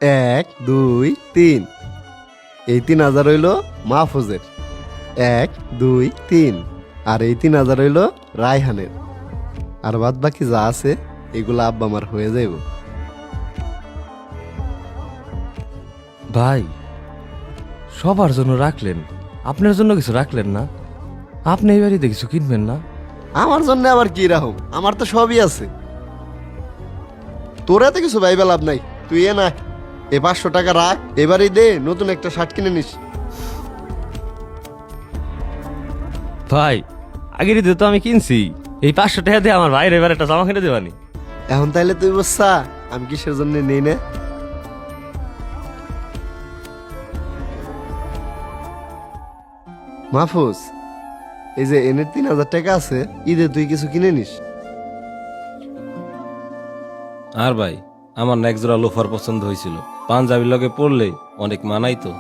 এক, দুই, তিন। এই 3,000 হইল মাহফুজের। 1, 2, 3। আর এই 3,000 হইল রায়হানের। আর বাদ বাকি যা আছে এগুলো আব্বা আমার হয়ে যাইব। ভাই, সবার জন্য রাখলেন, আপনার জন্য কিছু রাখলেন না? আপনি এই বাড়িতে কিছু কিনবেন না? আমার জন্য আবার কি রাখুম? আমার তো সবই আছে। তোর এত কিছু ভাইবা লাভ নাই। তুই না, এ 500 টাকা রাখ, এবারই দে, নতুন একটা শার্ট কিনে নিস। ভাই, আগের ঈদে তো আমি কিনছি। এই 500 টাকা দিয়ে আমার ভাইয়ের এবার একটা জামা কিনে দেবানি। এখন তাইলে তুই বসছা আমি কিসের জন্য নেই না? মাহফুজ, এই যে এনের 3,000 টাকা আছে, ঈদে তুই কিছু কিনে নিস। আর ভাই, আমার না এক জোড়া লোফার পছন্দ হয়েছিল, পাঞ্জাবির লগে পরলে অনেক মানাই তো।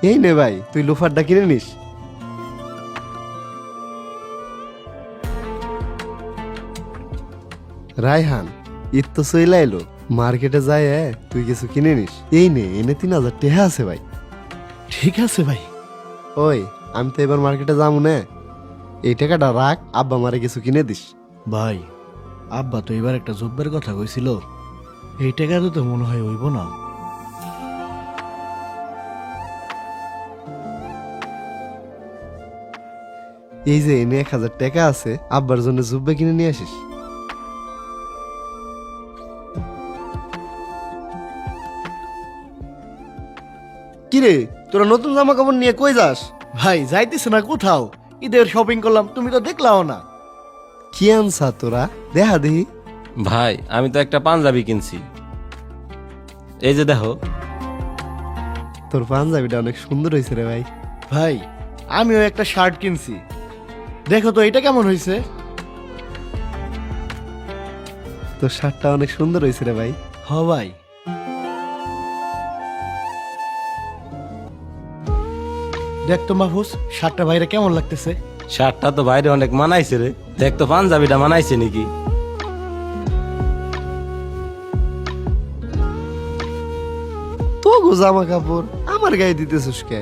এই নে ভাই, তুই লোফারটা কিনে নিস। রায়হান, ঈদ তো চলে এলো, মার্কেটে যায় তুই কিছু কিনে নিস। এই নে, এনে 3,000 টাকা আছে ভাই। ঠিক আছে ভাই। ওই, আমি তো এবার মার্কেটে যাবো না, এই টাকাটা রাখ, আব্বা মারে কিছু কিনে দিস। ভাই, আব্বা তো এবার একটা জব্বের কথা কইছিল, এই টাকাতে তো মনে হয় হইব না। এই যে এনে 1,000 টাকা আছে, আব্বার জন্য জুব্বা কিনে নিয়ে আসিস। কিরে, তোরা নতুন জামা কাপড় নিয়ে কই যাস? ভাই, যাইতেছে না কোথাও, ঈদের শপিং করলাম, তুমি তো দেখলাও না। কি আনছা তোরা? দেখা দেখি। ভাই, আমি তো একটা পাঞ্জাবি কিনছি, এই যে দেখো। তোর পাঞ্জাবিটা অনেক সুন্দর হয়েছে রে ভাই। ভাই, আমিও একটা শার্ট কিনছি, দেখো তো এটা কেমন হয়েছে। তোর শার্টটা অনেক সুন্দর হয়েছে রে ভাই। হ ভাই। দেখ তো মাহফুজ, শার্টটা ভাইরা কেমন লাগতেছে। শার্টটা তো বাইরে অনেক মানাইছে রে, দেখ তো পাঞ্জাবিটা মানাইছে নাকি। তো গো জামা কাপড় আমার গায়ে দিতেছিস কে?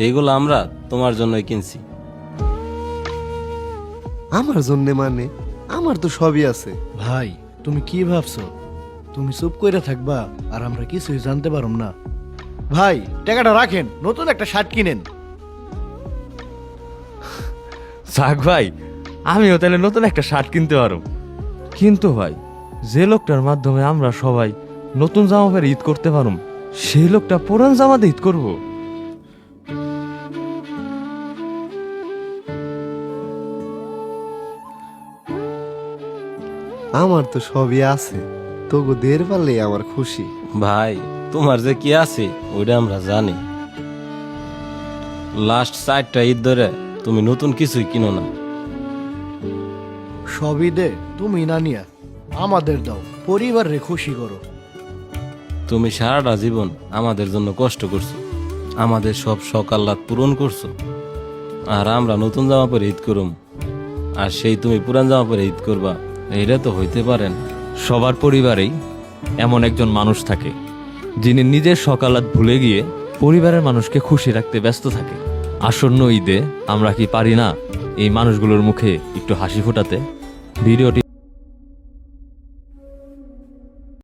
এইগুলো আমরা তোমার জন্যই কিনছি। আমার জন্য মানে? আমার তো সবই আছে। ভাই, তুমি কি ভাবছো? তুমি চুপ কইরা থাকবা আর আমরা কিছুই জানতে পারুম না? ভাই, টাকাটা রাখেন, নতুন একটা শার্ট কিনেন। যাক ভাই, আমিও তাহলে নতুন একটা শার্ট কিনতে পারো। কিন্তু ভাই, যে লোকটার মাধ্যমে আমরা সবাই নতুন জামা পরে ঈদ করতে পারুম, সেই লোকটা পুরান জামাতে ঈদ করবো? আমার তো সবই আছে, তোগো দের পারলে আমার খুশি। ভাই, তোমার যে কি আছে ওইটা আমরা জানি। লাস্ট 4টা ঈদ ধরে তুমি নতুন কিছুই কিনো না। সবই দে, তুমি না নিয়া আমাদের দাও, পরিবারে খুশি করো। তুমি সারাটা জীবন আমাদের জন্য কষ্ট করছো, আমাদের সব শখ আহ্লাদ পূরণ করছো, আর আমরা নতুন জামা পরে ঈদ করুম, আর সেই তুমি পুরান জামা পরে ঈদ করবা? এইটা তো হইতে পারে না। সবার পরিবারেই এমন একজন মানুষ থাকে, যিনি নিজের সকালাত ভুলে গিয়ে পরিবারের মানুষকে খুশি রাখতে ব্যস্ত থাকে। আসন্ন ঈদে আমরা কি পারি না এই মানুষগুলোর মুখে একটু হাসি ফোটাতে? ভিডিওটি